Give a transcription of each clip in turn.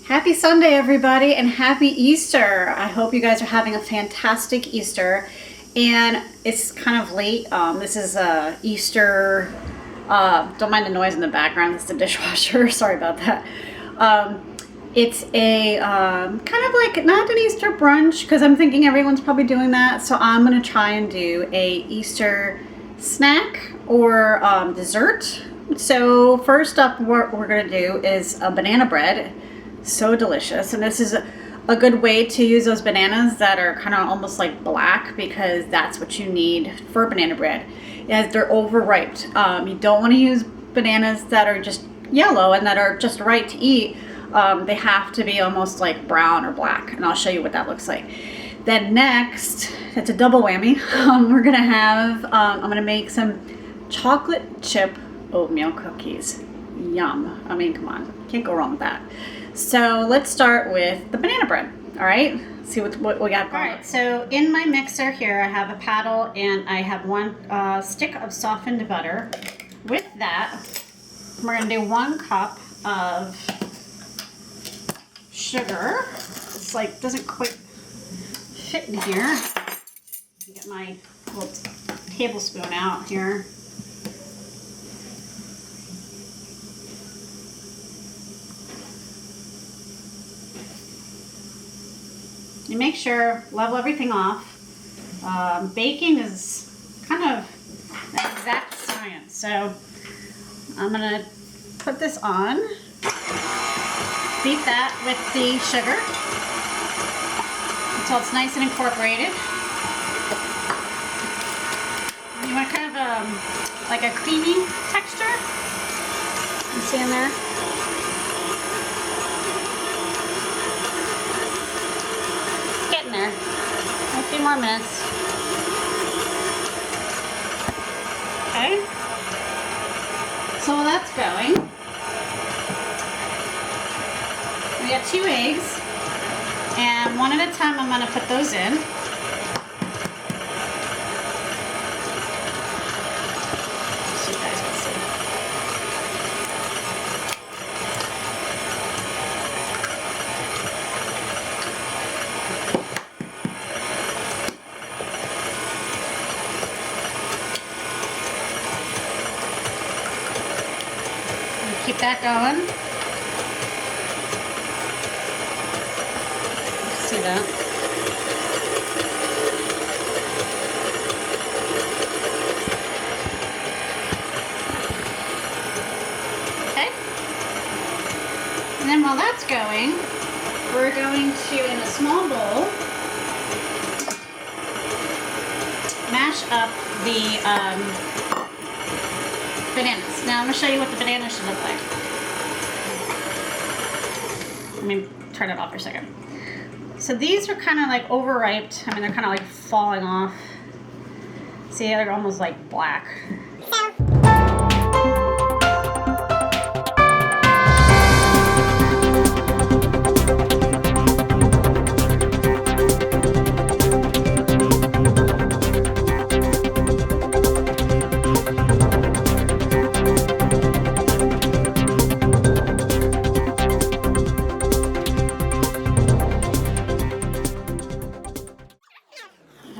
Happy Sunday, everybody, and happy Easter. I hope you guys are having a fantastic Easter. And it's kind of late. This is Easter. Don't mind the noise in the background. It's the dishwasher. Sorry about that. It's a kind of like not an Easter brunch because I'm thinking everyone's probably doing that. So I'm going to try and do a Easter snack or dessert. So first up, what we're going to do is a banana bread. So delicious, and this is a good way to use those bananas that are kind of almost like black, because that's what you need for banana bread, as they're overripe. You don't want to use bananas that are just yellow and that are just right to eat. They have to be almost like brown or black, and I'll show you what that looks like. Then next, it's a double whammy. We're gonna have I'm gonna make some chocolate chip oatmeal cookies. Yum. I mean, come on, can't go wrong with that. So let's start with the banana bread. All right, see what we got going. All right, so in my mixer here, I have a paddle and I have one stick of softened butter. With that, we're gonna do 1 cup of sugar. It's like, doesn't quite fit in here. Get my little tablespoon out here. You make sure, level everything off. Baking is kind of an exact science. So I'm gonna put this on, beat that with the sugar until it's nice and incorporated. You want kind of like a creamy texture. You see in there? There. A few more minutes. Okay. So while that's going, we got 2 eggs, and one at a time I'm going to put those in. So you guys can see. Keep that going. See that? Okay. And then while that's going, we're going to, in a small bowl, mash up the bananas. Now I'm going to show you what the bananas should look like. Let me turn it off for a second. So these are kind of like overripe. I mean, they're kind of like falling off. See, they're almost like black.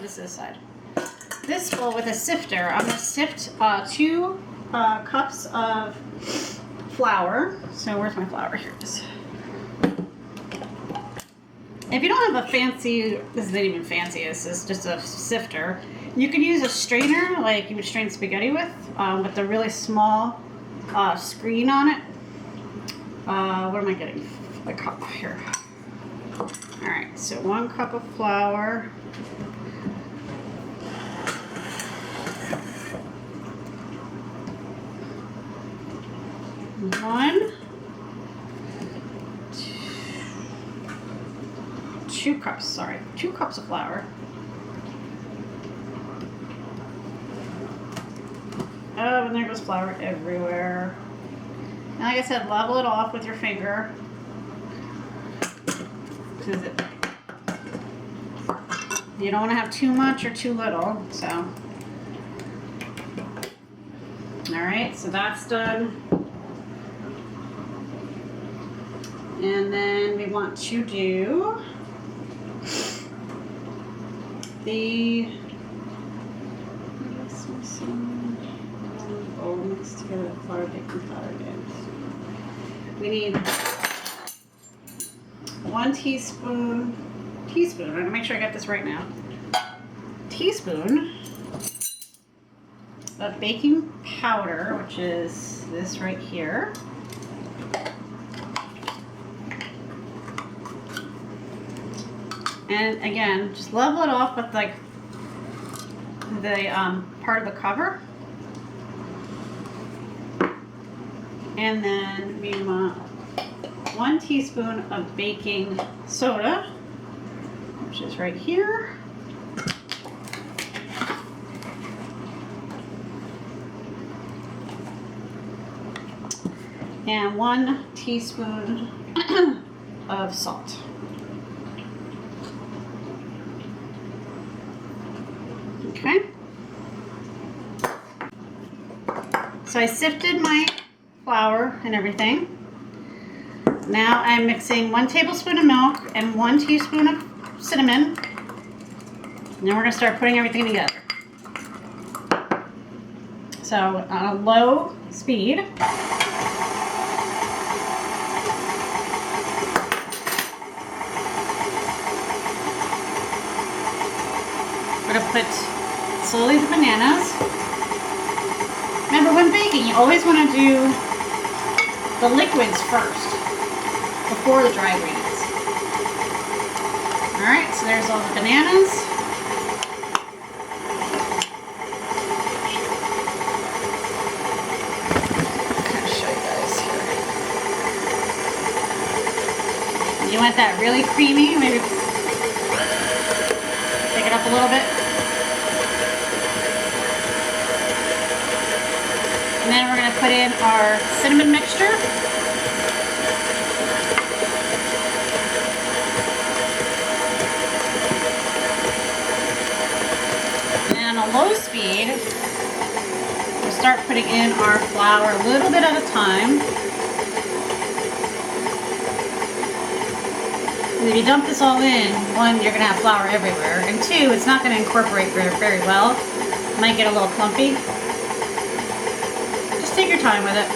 This side. This bowl with a sifter, I'm going to sift 2 cups of flour. So where's my flour? Here it is. If you don't have a fancy, this isn't even fancy, this is just a sifter. You could use a strainer like you would strain spaghetti with a really small screen on it. What am I getting? A cup here. Alright, so 1 cup of flour. 1, 2 cups, sorry, 2 cups of flour. Oh, and there goes flour everywhere. And like I said, level it off with your finger. You don't want to have too much or too little, so. Alright, so that's done. And then we want to do the all mixed together flour, baking powder. We need 1 teaspoon. I'm gonna make sure I got this right now. Teaspoon of baking powder, which is this right here. And again, just level it off with like the part of the cover. And then we want 1 teaspoon of baking soda, which is right here. And 1 teaspoon of salt. Okay. So I sifted my flour and everything. Now I'm mixing 1 tablespoon of milk and 1 teaspoon of cinnamon. And then we're going to start putting everything together. So on a low speed. We're going to put slowly the bananas. Remember, when baking, you always want to do the liquids first before the dry ingredients. Alright, so there's all the bananas. I'll show you guys here. You want that really creamy, maybe pick it up a little bit. And then we're going to put in our cinnamon mixture. And then on a low speed, we'll start putting in our flour a little bit at a time. And if you dump this all in, 1, you're going to have flour everywhere. And 2, it's not going to incorporate very, very well. It might get a little clumpy. Take your time with it.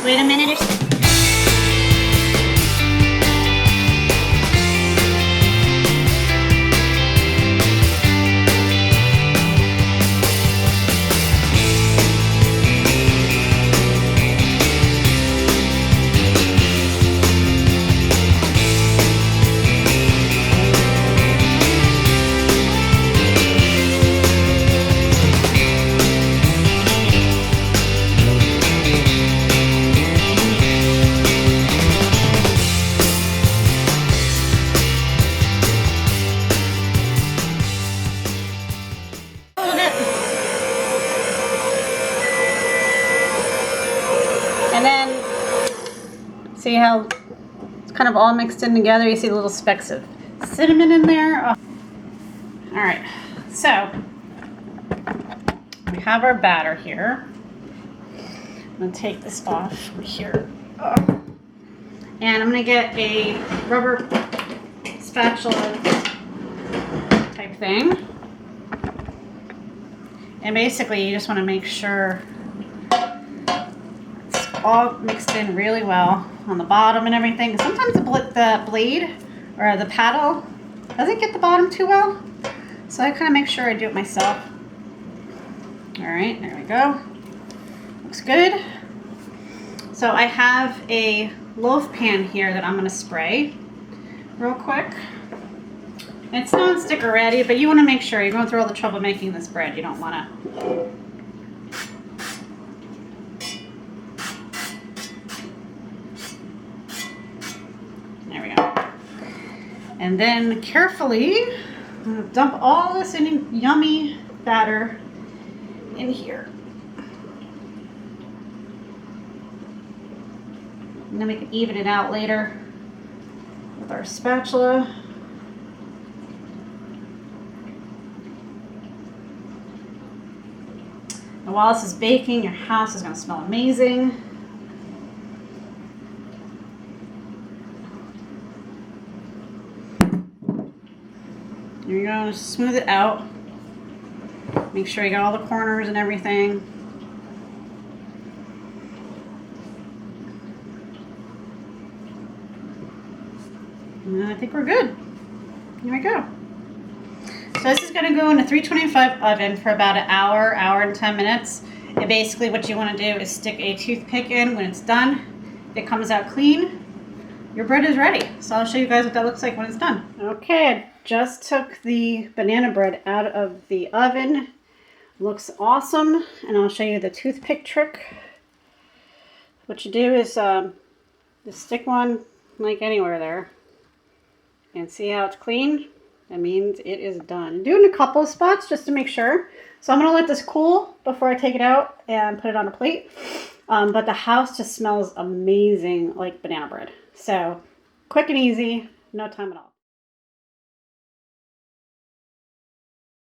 Wait a minute or so. And then, see how it's kind of all mixed in together? You see the little specks of cinnamon in there. Oh. All right, so we have our batter here. I'm gonna take this off here. Oh. And I'm gonna get a rubber spatula type thing. And basically you just wanna make sure all mixed in really well on the bottom and everything. Sometimes the blade or the paddle doesn't get the bottom too well, so I kind of make sure I do it myself. All right, there we go. Looks good. So I have a loaf pan here that I'm going to spray real quick. It's non-stick already, but you want to make sure you're going through all the trouble making this bread. You don't want to. And then carefully dump all this yummy batter in here. And then we can even it out later with our spatula. And while this is baking, your house is going to smell amazing. You're going to smooth it out. Make sure you got all the corners and everything. And I think we're good. Here we go. So this is going to go in a 325 oven for about an hour, hour and 10 minutes. And basically what you want to do is stick a toothpick in when it's done. If it comes out clean, your bread is ready. So I'll show you guys what that looks like when it's done. Okay, I just took the banana bread out of the oven. Looks awesome. And I'll show you the toothpick trick. What you do is just stick one like anywhere there. And see how it's clean? That means it is done. Do it in a couple of spots just to make sure. So I'm going to let this cool before I take it out and put it on a plate. But the house just smells amazing like banana bread. So quick and easy, no time at all.